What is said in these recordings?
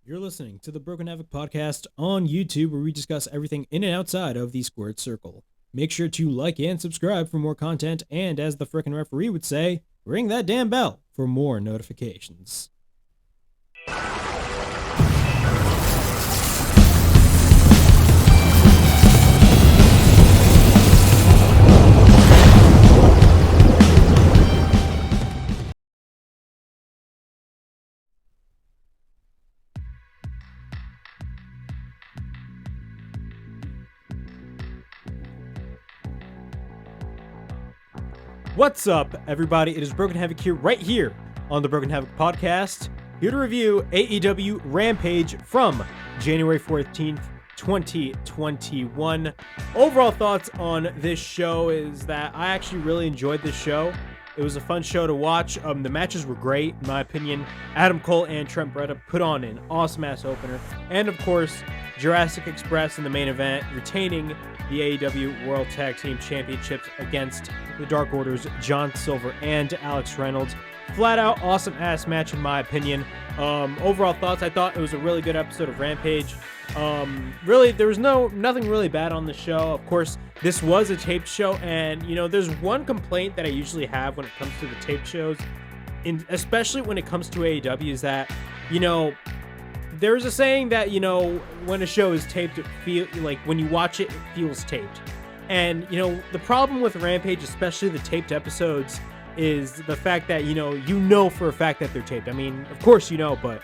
You're listening to the Broken Havoc podcast on YouTube, where we discuss everything in and outside of the squared circle. Make sure to like and subscribe for more content, and as the frickin' referee would say, ring that damn bell for more notifications. What's up, everybody? It is Broken Havoc here on the Broken Havoc podcast, here to review AEW Rampage from January 14th, 2021. Overall thoughts on this show is that I actually really enjoyed this show. It was a fun show to watch. The matches were great, in my opinion. Adam Cole and Trent Beretta put on an awesome-ass opener. And, of course, Jurrasic Express in the main event, retaining the AEW World Tag Team Championships against the Dark Order's John Silver and Alex Reynolds. Flat out awesome ass match in my opinion. Overall thoughts, I thought it was a really good episode of Rampage. Really, there was nothing really bad on the show. Of course, this was a taped show, and there's one complaint that I usually have when it comes to the taped shows, especially when it comes to AEW, is that there's a saying that when a show is taped, it feel like when you watch it, it feels taped. And the problem with Rampage, especially the taped episodes, is the fact that for a fact that they're taped. I mean, of course but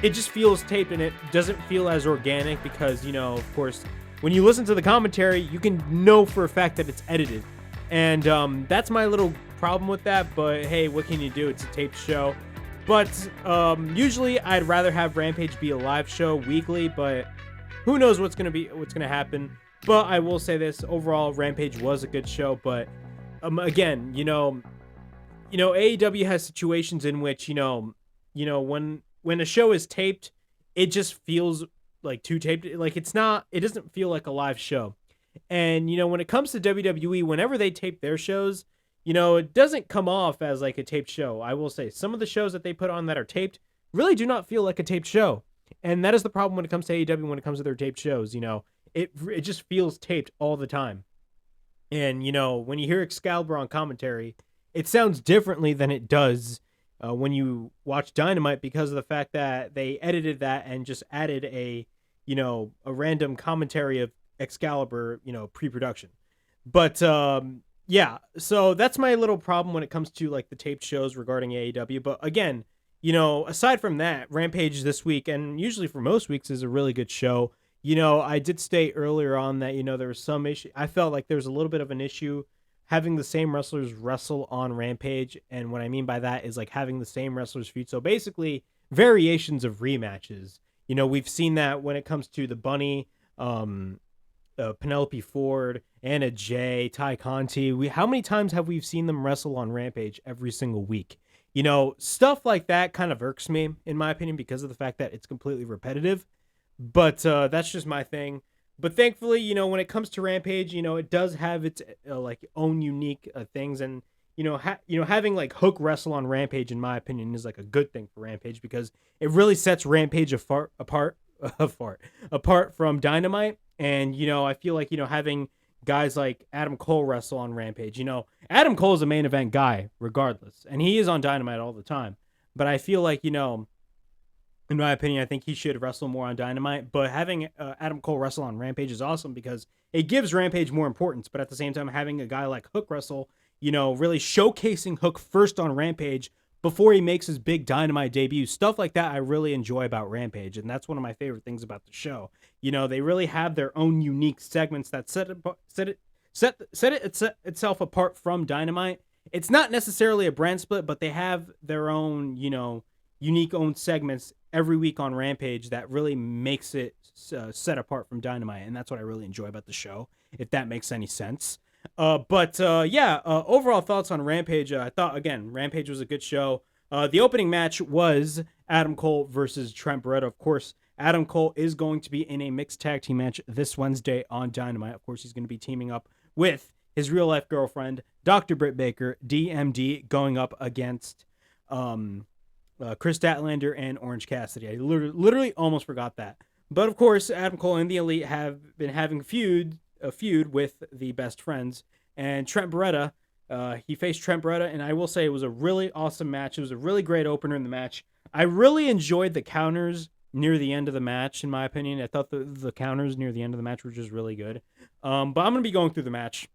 it just feels taped, and it doesn't feel as organic because of course, when you listen to the commentary, you can know for a fact that it's edited, and that's my little problem with that. But hey, what can you do? It's a taped show. But usually I'd rather have Rampage be a live show weekly, but who knows what's gonna happen. But I will say this: overall, Rampage was a good show. But again, AEW has situations in which when a show is taped, it just feels like too taped. Like it doesn't feel like a live show. And when it comes to WWE, whenever they tape their shows, it doesn't come off as like a taped show. I will say some of the shows that they put on that are taped really do not feel like a taped show. And that is the problem when it comes to AEW, when it comes to their taped shows. It just feels taped all the time. And, when you hear Excalibur on commentary, it sounds differently than it does when you watch Dynamite, because of the fact that they edited that and just added a random commentary of Excalibur, pre-production. But, yeah, so that's my little problem when it comes to like the taped shows regarding AEW. But again, aside from that, Rampage this week, and usually for most weeks, is a really good show. I did state earlier on that, there was some issue. I felt like there was a little bit of an issue having the same wrestlers wrestle on Rampage. And what I mean by that is like having the same wrestlers feud. So basically variations of rematches. We've seen that when it comes to the Bunny, Penelope Ford, Anna Jay, Ty Conti. How many times have we seen them wrestle on Rampage every single week? Stuff like that kind of irks me, in my opinion, because of the fact that it's completely repetitive. But that's just my thing. But thankfully, when it comes to Rampage, it does have its own unique things, and having like Hook wrestle on Rampage, in my opinion, is like a good thing for Rampage, because it really sets Rampage apart from Dynamite. And I feel like having guys like Adam Cole wrestle on Rampage. Adam Cole is a main event guy regardless, and he is on Dynamite all the time. But I feel like in my opinion, I think he should wrestle more on Dynamite. But having Adam Cole wrestle on Rampage is awesome, because it gives Rampage more importance. But at the same time, having a guy like Hook wrestle, really showcasing Hook first on Rampage before he makes his big Dynamite debut. Stuff like that I really enjoy about Rampage, and that's one of my favorite things about the show. They really have their own unique segments that set it itself apart from Dynamite. It's not necessarily a brand split, but they have their own, unique own segments every week on Rampage that really makes it set apart from Dynamite, and that's what I really enjoy about the show, if that makes any sense. Overall thoughts on Rampage. I thought, again, Rampage was a good show. The opening match was Adam Cole versus Trent Beretta. Of course, Adam Cole is going to be in a mixed tag team match this Wednesday on Dynamite. Of course, he's going to be teaming up with his real-life girlfriend, Dr. Britt Baker, DMD, going up against Kris Statlander and Orange Cassidy. I literally almost forgot that. But of course, Adam Cole and the Elite have been having a feud with the Best Friends. And Trent Beretta, he faced Trent Beretta, and I will say it was a really awesome match. It was a really great opener in the match. I really enjoyed the counters near the end of the match, in my opinion. I thought the counters near the end of the match were just really good. But I'm going to be going through the match.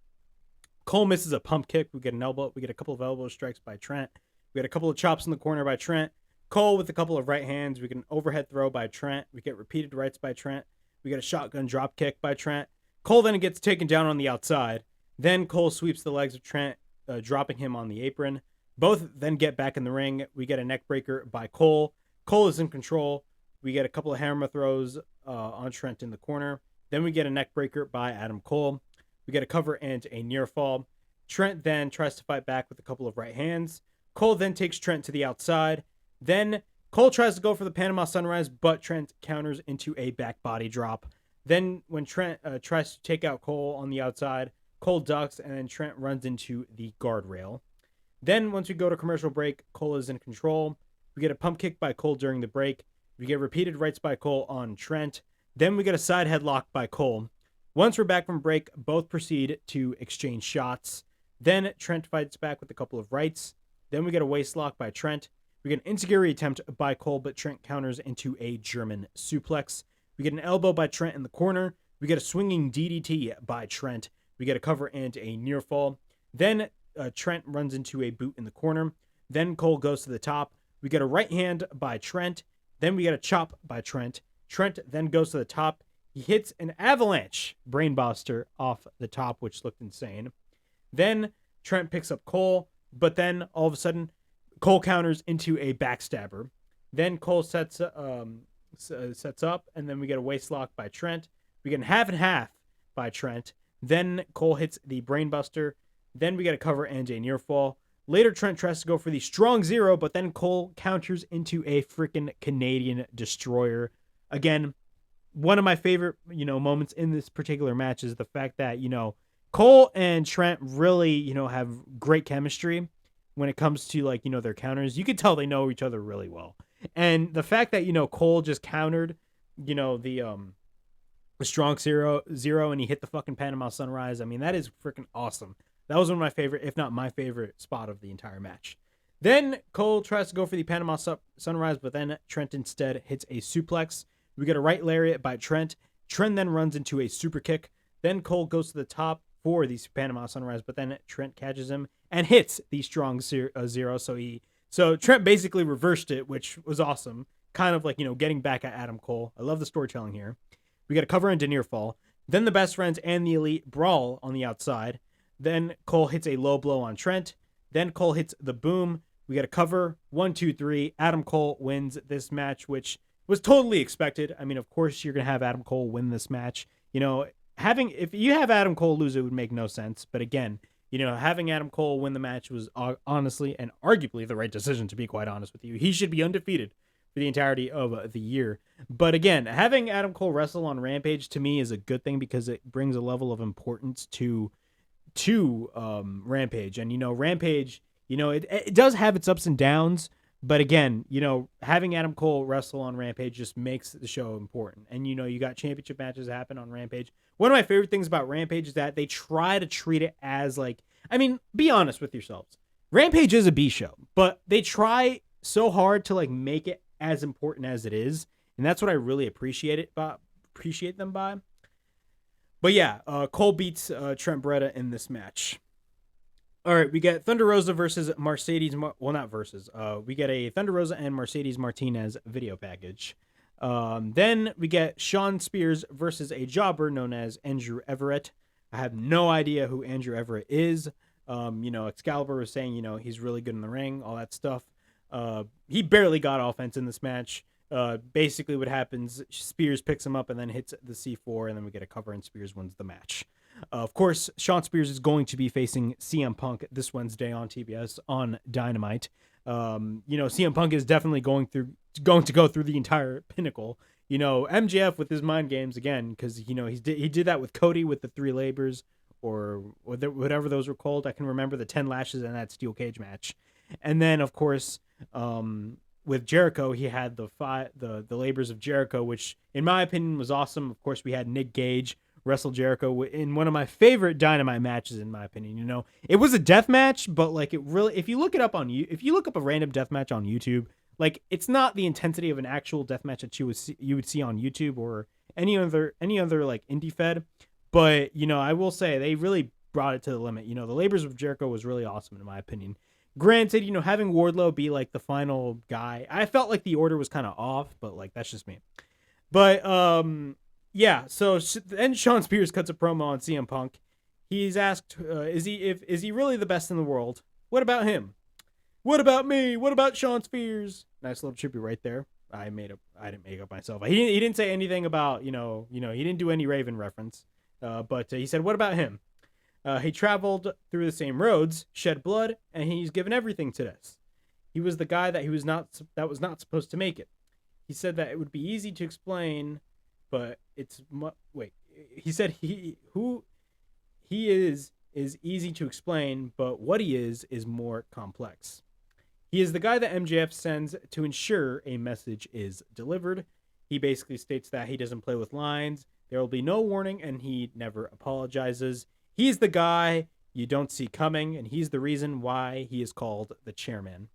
Cole misses a pump kick. We get an elbow. We get a couple of elbow strikes by Trent. We get a couple of chops in the corner by Trent. Cole with a couple of right hands. We get an overhead throw by Trent. We get repeated rights by Trent. We get a shotgun drop kick by Trent. Cole then gets taken down on the outside. Then Cole sweeps the legs of Trent, dropping him on the apron. Both then get back in the ring. We get a neck breaker by Cole. Cole is in control. We get a couple of hammer throws on Trent in the corner. Then we get a neck breaker by Adam Cole. We get a cover and a near fall. Trent then tries to fight back with a couple of right hands. Cole then takes Trent to the outside. Then Cole tries to go for the Panama Sunrise, but Trent counters into a back body drop. Then when Trent tries to take out Cole on the outside, Cole ducks, and then Trent runs into the guardrail. Then once we go to commercial break, Cole is in control. We get a pump kick by Cole during the break. We get repeated rights by Cole on Trent. Then we get a side headlock by Cole. Once we're back from break, both proceed to exchange shots. Then Trent fights back with a couple of rights. Then we get a waist lock by Trent. We get an enziguri attempt by Cole, but Trent counters into a German suplex. We get an elbow by Trent in the corner. We get a swinging DDT by Trent. We get a cover and a near fall. Then Trent runs into a boot in the corner. Then Cole goes to the top. We get a right hand by Trent. Then we get a chop by Trent. Trent then goes to the top. He hits an avalanche brainbuster off the top, which looked insane. Then Trent picks up Cole, but then all of a sudden, Cole counters into a backstabber. Then Cole sets up, and then we get a waist lock by Trent. We get a half and half by Trent. Then Cole hits the brainbuster. Then we get a cover and a near fall. Later, Trent tries to go for the strong zero, but then Cole counters into a freaking Canadian destroyer. Again, one of my favorite, moments in this particular match is the fact that, Cole and Trent really, have great chemistry when it comes to their counters. You could tell they know each other really well. And the fact that, Cole just countered, the strong zero and he hit the fucking Panama Sunrise. I mean, that is freaking awesome. That was one of my favorite, if not my favorite spot of the entire match. Then Cole tries to go for the Panama Sunrise, but then Trent instead hits a suplex. We get a right lariat by Trent. Trent then runs into a super kick. Then Cole goes to the top for the Panama Sunrise, but then Trent catches him and hits the strong zero. So Trent basically reversed it, which was awesome. Kind of getting back at Adam Cole. I love the storytelling here. We get a cover and a near fall. Then the Best Friends and the Elite brawl on the outside. Then Cole hits a low blow on Trent. Then Cole hits the boom. We get a cover. 1, 2, 3. Adam Cole wins this match, which was totally expected. I mean, of course, you're going to have Adam Cole win this match. If you have Adam Cole lose, it would make no sense. But again, having Adam Cole win the match was honestly and arguably the right decision, to be quite honest with you. He should be undefeated for the entirety of the year. But again, having Adam Cole wrestle on Rampage to me is a good thing because it brings a level of importance to Rampage. And, Rampage, it does have its ups and downs. But again, having Adam Cole wrestle on Rampage just makes the show important. And, you got championship matches that happen on Rampage. One of my favorite things about Rampage is that they try to treat it as be honest with yourselves. Rampage is a B show, but they try so hard to make it as important as it is. And that's what I really appreciate them by. But yeah, Cole beats Trent Beretta in this match. All right, we get Thunder Rosa versus Mercedes. Well, not versus. We get a Thunder Rosa and Mercedes Martinez video package. Then we get Shawn Spears versus a jobber known as Andrew Everett. I have no idea who Andrew Everett is. Excalibur was saying, he's really good in the ring, all that stuff. He barely got offense in this match. Basically what happens, Spears picks him up and then hits the C4, and then we get a cover and Spears wins the match. Of course, Shawn Spears is going to be facing CM Punk this Wednesday on TBS on Dynamite. CM Punk is definitely going to go through the entire Pinnacle. MJF with his mind games again, because he did that with Cody with the 3 labors or whatever those were called. I can remember the 10 lashes and that steel cage match. And then of course, with Jericho, he had the Labors of Jericho, which in my opinion was awesome. Of course, we had Nick Gage wrestle Jericho in one of my favorite Dynamite matches, in my opinion. You know, it was a death match, but like it really, if you look it up on if you look up a random death match on YouTube, like it's not the intensity of an actual death match that you would see on YouTube or any other like indie fed. But you know, I will say they really brought it to the limit. You know, the Labors of Jericho was really awesome in my opinion. Granted, you know, having Wardlow be like the final guy, I felt like the order was kind of off, but like that's just me. But yeah. So then Sean Spears cuts a promo on CM Punk. He's asked, is he really the best in the world? What about him? What about me? What about Sean Spears? Nice little tribute right there. I didn't make up myself. He didn't say anything about, you know, he didn't do any Raven reference. But he said, what about him? He traveled through the same roads, shed blood, and he's given everything to this. He was the guy that was not supposed to make it. He said that it would be easy to explain, but he said who he is easy to explain, but what he is more complex. He is the guy that MJF sends to ensure a message is delivered. He basically states that he doesn't play with lines. There will be no warning, and he never apologizes. He's the guy you don't see coming, and he's the reason why he is called the chairman.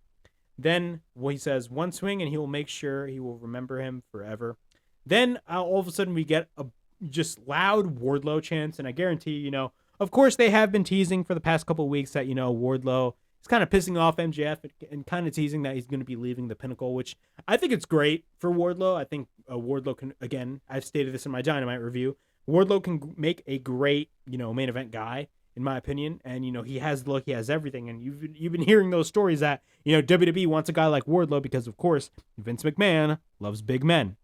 Then he says one swing, and he will make sure he will remember him forever. Then all of a sudden we get a just loud Wardlow chants, and I guarantee, you know, of course they have been teasing for the past couple of weeks that, you know, Wardlow is kind of pissing off MJF and kind of teasing that he's going to be leaving the Pinnacle, which I think it's great for Wardlow. I think Wardlow can, again, I've stated this in my Dynamite review, Wardlow can make a great, you know, main event guy, in my opinion. And, you know, he has the look, he has everything. And you've been hearing those stories that, you know, WWE wants a guy like Wardlow because, of course, Vince McMahon loves big men.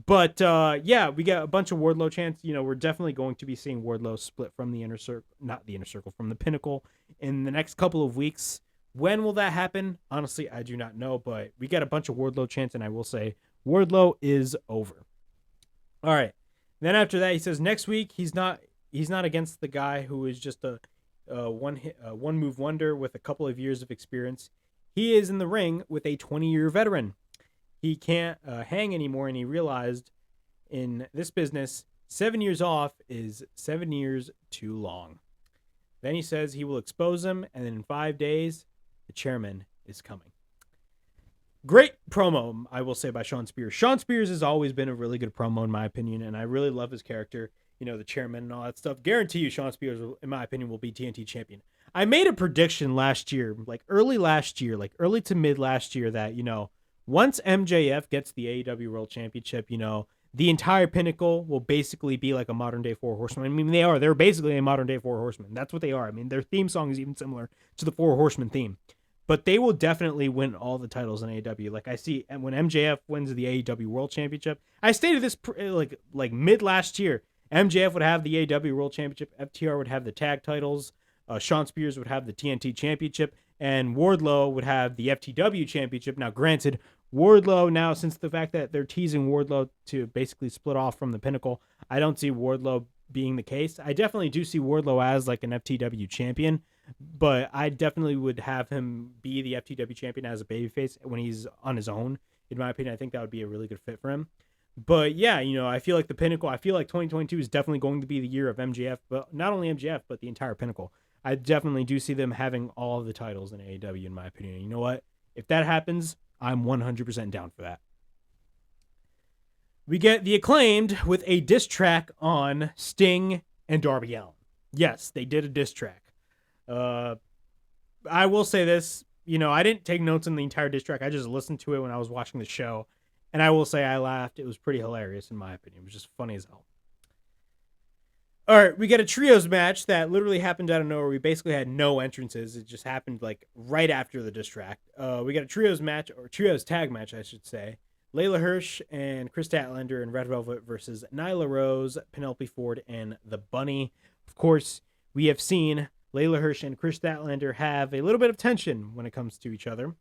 But, yeah, we got a bunch of Wardlow chants. You know, we're definitely going to be seeing Wardlow split from the inner circle, not the inner circle, from the Pinnacle in the next couple of weeks. When will that happen? Honestly, I do not know, but we got a bunch of Wardlow chants, and I will say Wardlow is over. All right. Then after that, he says next week he's not against the guy who is just a one move wonder with a couple of years of experience. He is in the ring with a 20-year veteran. He can't hang anymore, and he realized in this business 7 years off is 7 years too long. Then he says he will expose him, and then in 5 days, the chairman is coming. Great promo, I will say, by Sean Spears. Sean Spears has always been a really good promo, in my opinion, and I really love his character, you know, the chairman and all that stuff. Guarantee you Sean Spears, in my opinion, will be TNT champion. I made a prediction last year, like early to mid last year, that, you know, once MJF gets the AEW World Championship, you know, the entire Pinnacle will basically be like a modern-day Four Horsemen. I mean, they are. They're basically a modern-day Four Horsemen. That's what they are. I mean, their theme song is even similar to the Four Horsemen theme. But they will definitely win all the titles in AEW. Like I see, and when MJF wins the AEW World Championship, I stated this like mid last year. MJF would have the AEW World Championship. FTR would have the tag titles. Sean Spears would have the TNT Championship, and Wardlow would have the FTW Championship. Now, granted, Wardlow now, since the fact that they're teasing Wardlow to basically split off from the Pinnacle, I don't see Wardlow being the case. I definitely do see Wardlow as like an FTW champion. But I definitely would have him be the FTW champion as a babyface when he's on his own. In my opinion, I think that would be a really good fit for him. But yeah, you know, I feel like the Pinnacle, I feel like 2022 is definitely going to be the year of MJF, but not only MJF, but the entire Pinnacle. I definitely do see them having all of the titles in AEW, in my opinion. You know what? If that happens, I'm 100% down for that. We get the Acclaimed with a diss track on Sting and Darby Allin. Yes, they did a diss track. I will say this, you know, I didn't take notes on the entire diss track. I just listened to it when I was watching the show, and I will say I laughed. It was pretty hilarious, in my opinion. It was just funny as hell. All right, we got a trios match that literally happened out of nowhere. We basically had no entrances. It just happened like right after the diss track. We got a trios match, or trios tag match, I should say. Layla Hirsch and Kris Statlander in Red Velvet versus Nyla Rose, Penelope Ford, and the Bunny. Of course, we have seen Layla Hirsch and Kris Statlander have a little bit of tension when it comes to each other.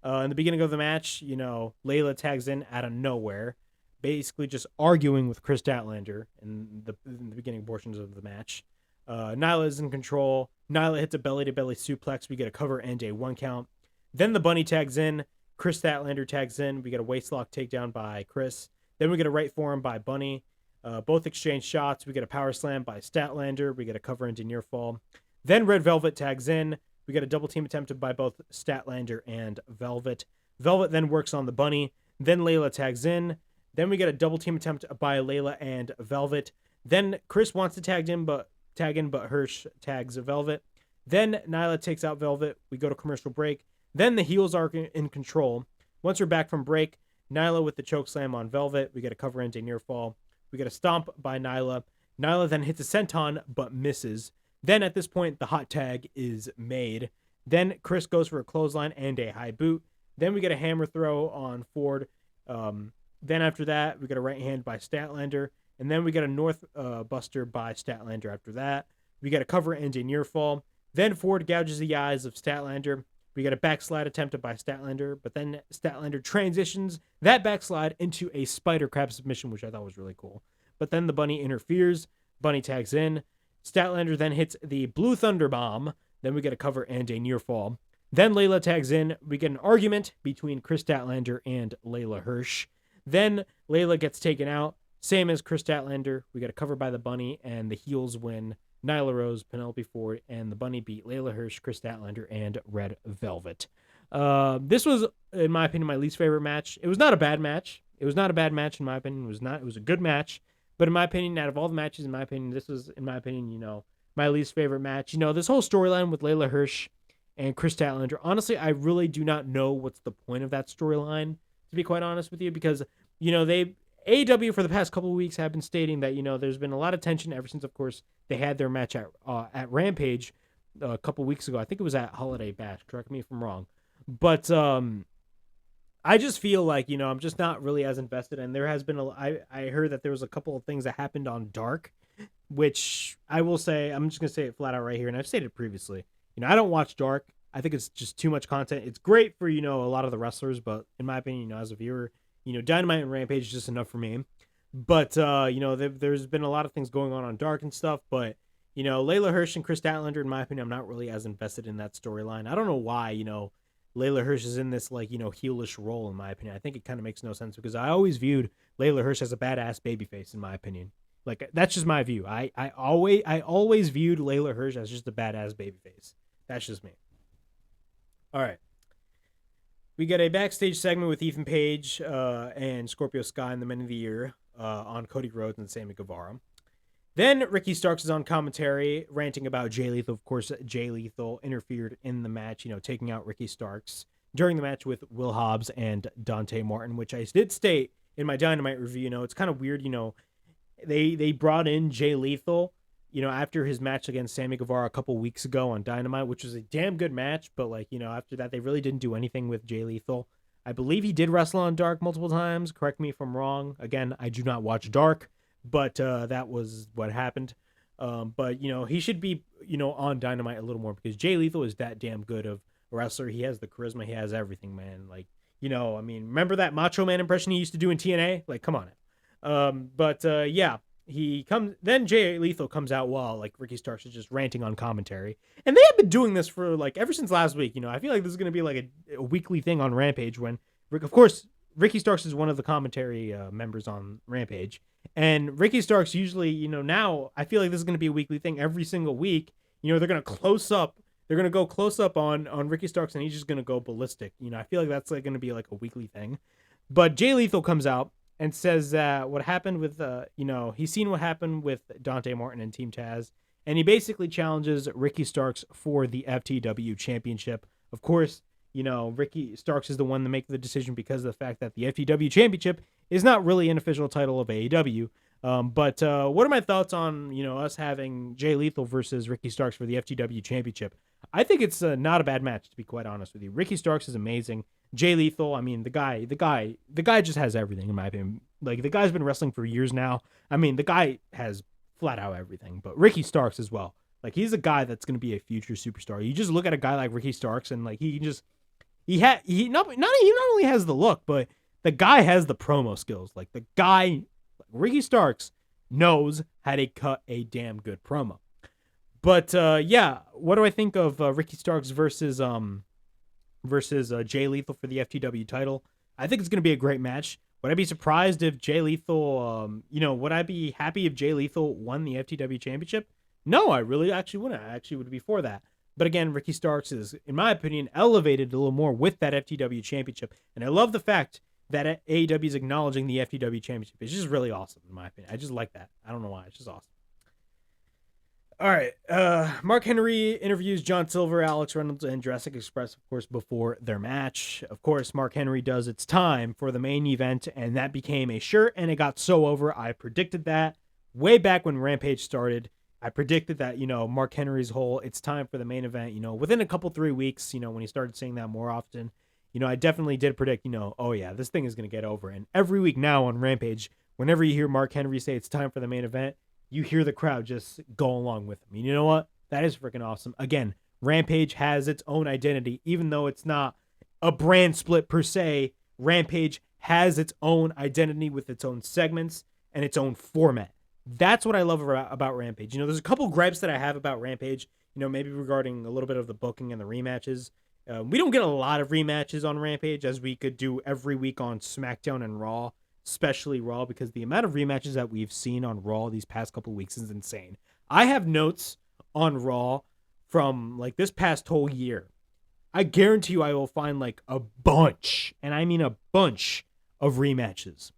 In the beginning of the match, you know, Layla tags in out of nowhere, basically just arguing with Kris Statlander in the beginning portions of the match. Nyla is in control. Nyla hits a belly-to-belly suplex. We get a cover and a 1 count. Then the Bunny tags in. Kris Statlander tags in. We get a waistlock takedown by Kris. Then we get a right forearm by Bunny. Both exchange shots. We get a power slam by Statlander. We get a cover into near fall. Then Red Velvet tags in. We get a double team attempted by both Statlander and Velvet. Velvet then works on the Bunny. Then Layla tags in. Then we get a double team attempt by Layla and Velvet. Then Kris wants to tag in, but Hirsch tags Velvet. Then Nyla takes out Velvet. We go to commercial break. Then the heels are in control. Once we're back from break, Nyla with the choke slam on Velvet. We get a cover into near fall. We get a stomp by Nyla. Nyla then hits a senton, but misses. Then at this point, the hot tag is made. Then Kris goes for a clothesline and a high boot. Then we get a hammer throw on Ford. Then after that, we get a right hand by Statlander. And then we get a north buster by Statlander after that. We get a cover and a near fall. Then Ford gouges the eyes of Statlander. We get a backslide attempted by Statlander. But then Statlander transitions that backslide into a spider crab submission, which I thought was really cool. But then the Bunny interferes. Bunny tags in. Statlander then hits the Blue Thunder Bomb. Then we get a cover and a near fall. Then Layla tags in. We get an argument between Kris Statlander and Layla Hirsch. Then Layla gets taken out. Same as Kris Statlander. We get a cover by the Bunny, and the heels win. Nyla Rose, Penelope Ford, and the Bunny beat Layla Hirsch, Kris Statlander, and Red Velvet. This was, in my opinion, my least favorite match. It was not a bad match. It was not a bad match, in my opinion. It was a good match. But in my opinion, out of all the matches, in my opinion, this was, in my opinion, my least favorite match. This whole storyline with Layla Hirsch and Kris Statlander, honestly, I really do not know what's the point of that storyline, to be quite honest with you, because, AEW for the past couple of weeks have been stating that, there's been a lot of tension ever since, of course, they had their match at Rampage a couple weeks ago. I think it was at Holiday Bash. Correct me if I'm wrong. But I just feel like, I'm just not really as invested. And there has been I heard that there was a couple of things that happened on Dark, which I will say, I'm just going to say it flat out right here. And I've stated previously, I don't watch Dark. I think it's just too much content. It's great for, a lot of the wrestlers, but in my opinion, as a viewer, Dynamite and Rampage is just enough for me. But, there's been a lot of things going on Dark and stuff, but, Layla Hirsch and Kris Statlander, in my opinion, I'm not really as invested in that storyline. I don't know why, Layla Hirsch is in this, heelish role, in my opinion. I think it kind of makes no sense because I always viewed Layla Hirsch as a badass babyface, in my opinion. That's just my view. I always viewed Layla Hirsch as just a badass babyface. That's just me. All right. We get a backstage segment with Ethan Page and Scorpio Sky and the Men of the Year on Cody Rhodes and Sammy Guevara. Then Ricky Starks is on commentary, ranting about Jay Lethal. Of course, Jay Lethal interfered in the match, taking out Ricky Starks during the match with Will Hobbs and Dante Martin, which I did state in my Dynamite review. It's kind of weird, they brought in Jay Lethal, after his match against Sammy Guevara a couple weeks ago on Dynamite, which was a damn good match. But after that, they really didn't do anything with Jay Lethal. I believe he did wrestle on Dark multiple times. Correct me if I'm wrong. Again, I do not watch Dark, but that was what happened. But he should be, on Dynamite a little more because Jay Lethal is that damn good of a wrestler. He has the charisma. He has everything, man. Remember that Macho Man impression he used to do in TNA? Come on. Yeah. Then Jay Lethal comes out while Ricky Starks is just ranting on commentary. And they have been doing this for ever since last week. I feel like this is going to be a weekly thing on Rampage when, of course, Ricky Starks is one of the commentary members on Rampage. And Ricky Starks usually, now I feel like this is going to be a weekly thing every single week. They're going to close up. They're going to go close up on Ricky Starks and he's just going to go ballistic. I feel like that's going to be a weekly thing. But Jay Lethal comes out and says that what happened with, he's seen what happened with Dante Martin and Team Taz, and he basically challenges Ricky Starks for the FTW Championship. Of course, Ricky Starks is the one to make the decision because of the fact that the FTW Championship is not really an official title of AEW. But what are my thoughts on, us having Jay Lethal versus Ricky Starks for the FTW Championship? I think it's not a bad match, to be quite honest with you. Ricky Starks is amazing. Jay Lethal, the guy just has everything, in my opinion. The guy's been wrestling for years now. The guy has flat out everything, but Ricky Starks as well. He's a guy that's going to be a future superstar. You just look at a guy like Ricky Starks and he not only has the look, but the guy has the promo skills. Ricky Starks knows how to cut a damn good promo. But yeah, what do I think of Ricky Starks versus versus Jay Lethal for the FTW title. I think it's going to be a great match. Would I be surprised if Jay Lethal, would I be happy if Jay Lethal won the FTW championship? No, I really actually wouldn't. I actually would be for that. But again, Ricky Starks is, in my opinion, elevated a little more with that FTW championship. And I love the fact that AEW is acknowledging the FTW championship. It's just really awesome, in my opinion. I just like that. I don't know why. It's just awesome. All right. Mark Henry interviews John Silver, Alex Reynolds, and Jurrasic Express, of course, before their match. Of course, Mark Henry does It's time for the main event, and that became a shirt, and it got so over. I predicted that way back when Rampage started. I predicted that, Mark Henry's whole It's time for the main event, within a couple, 3 weeks, when he started saying that more often, I definitely did predict, oh yeah, this thing is going to get over. And every week now on Rampage, whenever you hear Mark Henry say it's time for the main event, you hear the crowd just go along with him. And you know what? That is freaking awesome. Again, Rampage has its own identity, even though it's not a brand split per se. Rampage has its own identity with its own segments and its own format. That's what I love about Rampage. There's a couple gripes that I have about Rampage, maybe regarding a little bit of the booking and the rematches. We don't get a lot of rematches on Rampage as we could do every week on SmackDown and Raw, especially Raw, because the amount of rematches that we've seen on Raw these past couple weeks is insane. I have notes on Raw from like this past whole year. I guarantee you I will find like a bunch, and I mean a bunch of rematches.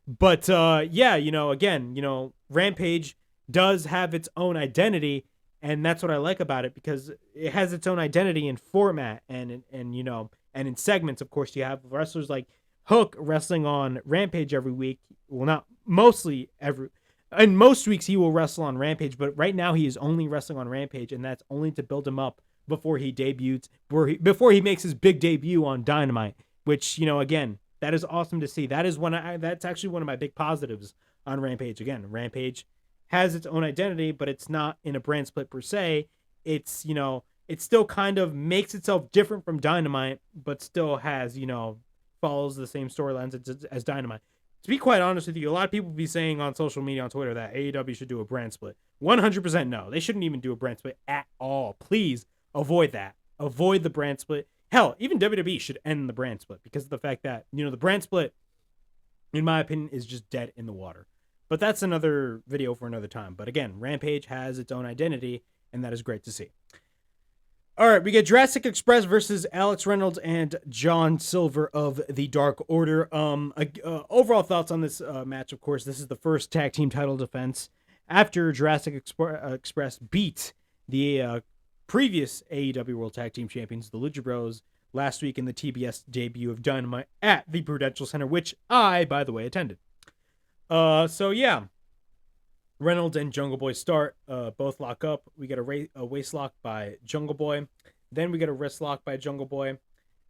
But again, Rampage does have its own identity, and that's what I like about it, because it has its own identity in format and in segments. Of course, you have wrestlers like Hook wrestling on Rampage every week. Well, not mostly every. In most weeks he will wrestle on Rampage, but right now he is only wrestling on Rampage, and that's only to build him up before he debuts, before he makes his big debut on Dynamite. Which, again, that is awesome to see. That is that's actually one of my big positives on Rampage. Again, Rampage has its own identity, but it's not in a brand split per se. It's, it still kind of makes itself different from Dynamite, but still has, follows the same storylines as Dynamite. To be quite honest with you, a lot of people be saying on social media, on Twitter, that AEW should do a brand split. 100% no. They shouldn't even do a brand split at all. Please avoid that. Avoid the brand split. Hell, even WWE should end the brand split because of the fact that, the brand split, in my opinion, is just dead in the water. But that's another video for another time. But again, Rampage has its own identity, and that is great to see. All right, we get Jurrasic Express versus Alex Reynolds and John Silver of the Dark Order. Overall thoughts on this match, of course, this is the first tag team title defense after Jurrasic Express beat the previous AEW World Tag Team Champions, the Lucha Bros, last week in the TBS debut of Dynamite at the Prudential Center, which I, by the way, attended. Reynolds and Jungle Boy start, both lock up. We get a waist lock by Jungle Boy. Then we get a wrist lock by Jungle Boy.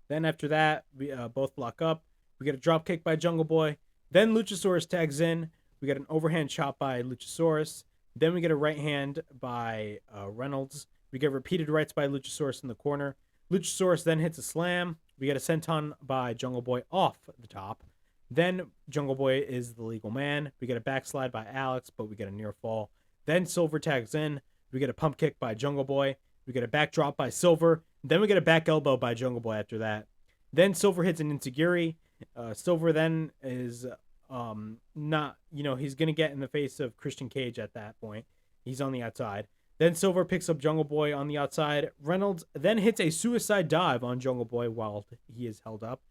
Then after that, we both lock up. We get a drop kick by Jungle Boy. Then Luchasaurus tags in. We get an overhand chop by Luchasaurus. Then we get a right hand by Reynolds. We get repeated rights by Luchasaurus in the corner. Luchasaurus then hits a slam. We get a senton by Jungle Boy off the top. Then Jungle Boy is the legal man. We get a backslide by Alex, but we get a near fall. Then Silver tags in. We get a pump kick by Jungle Boy. We get a backdrop by Silver. Then we get a back elbow by Jungle Boy after that. Then Silver hits an enziguri. Silver then is not, he's going to get in the face of Christian Cage at that point. He's on the outside. Then Silver picks up Jungle Boy on the outside. Reynolds then hits a suicide dive on Jungle Boy while he is held up.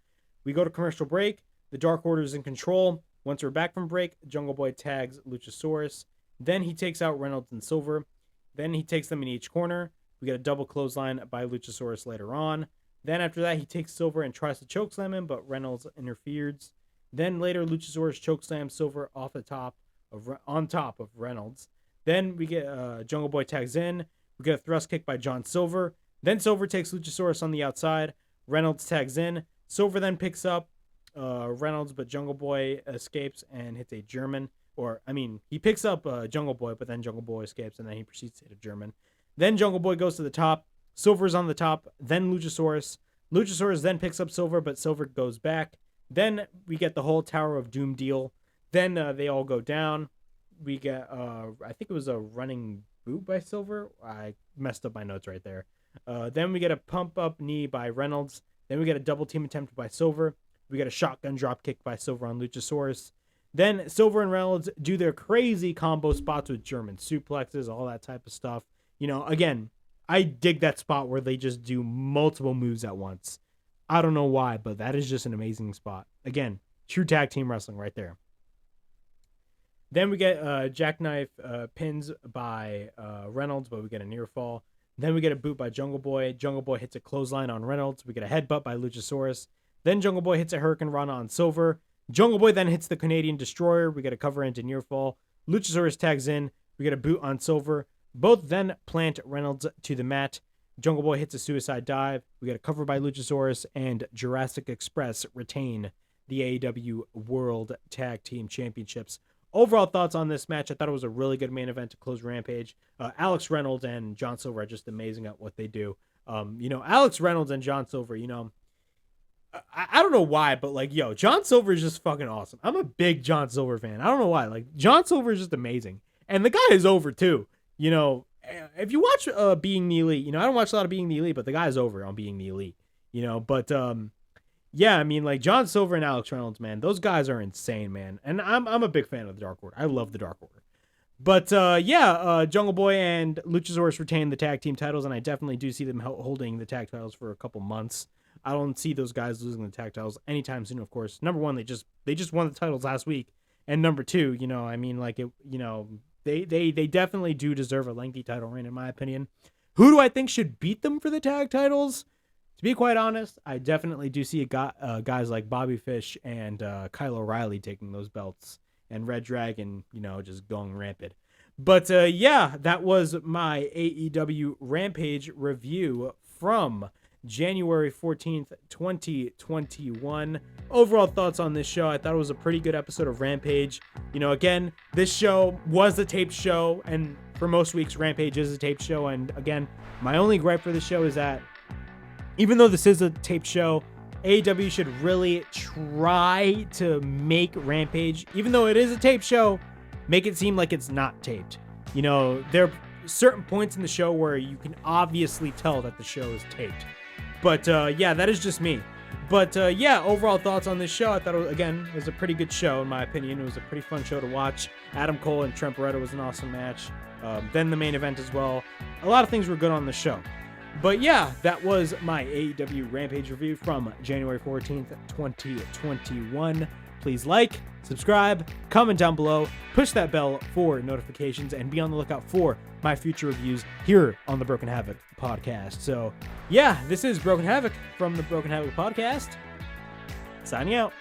We go to commercial break. The Dark Order is in control. Once we're back from break, Jungle Boy tags Luchasaurus. Then he takes out Reynolds and Silver. Then he takes them in each corner. We get a double clothesline by Luchasaurus later on. Then after that, he takes Silver and tries to chokeslam him, but Reynolds interferes. Then later, Luchasaurus chokeslams Silver on top of Reynolds. Then we get Jungle Boy tags in. We get a thrust kick by John Silver. Then Silver takes Luchasaurus on the outside. Reynolds tags in. Silver then picks up Reynolds, but Jungle Boy escapes and hits a German. He picks up Jungle Boy, but then Jungle Boy escapes, and then he proceeds to hit a German. Then Jungle Boy goes to the top. Silver's on the top. Then Luchasaurus. Luchasaurus then picks up Silver, but Silver goes back. Then we get the whole Tower of Doom deal. Then they all go down. We get, I think it was a running boot by Silver. I messed up my notes right there. Then we get a pump up knee by Reynolds. Then we get a double team attempt by Silver. We get a shotgun drop kick by Silver on Luchasaurus. Then Silver and Reynolds do their crazy combo spots with German suplexes, all that type of stuff. Again, I dig that spot where they just do multiple moves at once. I don't know why, but that is just an amazing spot. Again, true tag team wrestling right there. Then we get jackknife pins by Reynolds, but we get a near fall. Then we get a boot by Jungle Boy. Jungle Boy hits a clothesline on Reynolds. We get a headbutt by Luchasaurus. Then Jungle Boy hits a Hurricane Rana on Silver. Jungle Boy then hits the Canadian Destroyer. We get a cover into near fall. Luchasaurus tags in. We get a boot on Silver. Both then plant Reynolds to the mat. Jungle Boy hits a suicide dive. We get a cover by Luchasaurus, and Jurrasic Express retain the AEW World Tag Team Championships. Overall thoughts on this match, I thought it was a really good main event to close Rampage. Alex Reynolds and John Silver are just amazing at what they do. Alex Reynolds and John Silver, I don't know why, but John Silver is just fucking awesome. I'm a big John Silver fan. I don't know why. John Silver is just amazing. And the guy is over too. If you watch Being the Elite, I don't watch a lot of Being the Elite, but the guy is over on Being the Elite, yeah, John Silver and Alex Reynolds, man, those guys are insane, man. And I'm a big fan of the Dark Order. I love the Dark Order. But Jungle Boy and Luchasaurus retain the tag team titles, and I definitely do see them holding the tag titles for a couple months. I don't see those guys losing the tag titles anytime soon, of course. Number one, they just won the titles last week. And number two, they definitely do deserve a lengthy title reign, in my opinion. Who do I think should beat them for the tag titles? To be quite honest, I definitely do see guys like Bobby Fish and Kyle O'Reilly taking those belts, and Red Dragon, just going rampant. But that was my AEW Rampage review from January 14th, 2021. Overall thoughts on this show, I thought it was a pretty good episode of Rampage. Again, this show was a taped show, and for most weeks, Rampage is a taped show. And again, my only gripe for this show is that even though this is a taped show, AEW should really try to make Rampage, even though it is a taped show, make it seem like it's not taped. There are certain points in the show where you can obviously tell that the show is taped. But that is just me. But overall thoughts on this show, I thought it was a pretty good show, in my opinion. It was a pretty fun show to watch. Adam Cole and Trent Beretta was an awesome match. Then the main event as well. A lot of things were good on the show. But that was my AEW Rampage review from January 14th, 2021. Please like, subscribe, comment down below, push that bell for notifications, and be on the lookout for my future reviews here on the Broken Havoc podcast. So, this is Broken Havoc from the Broken Havoc podcast. Signing out.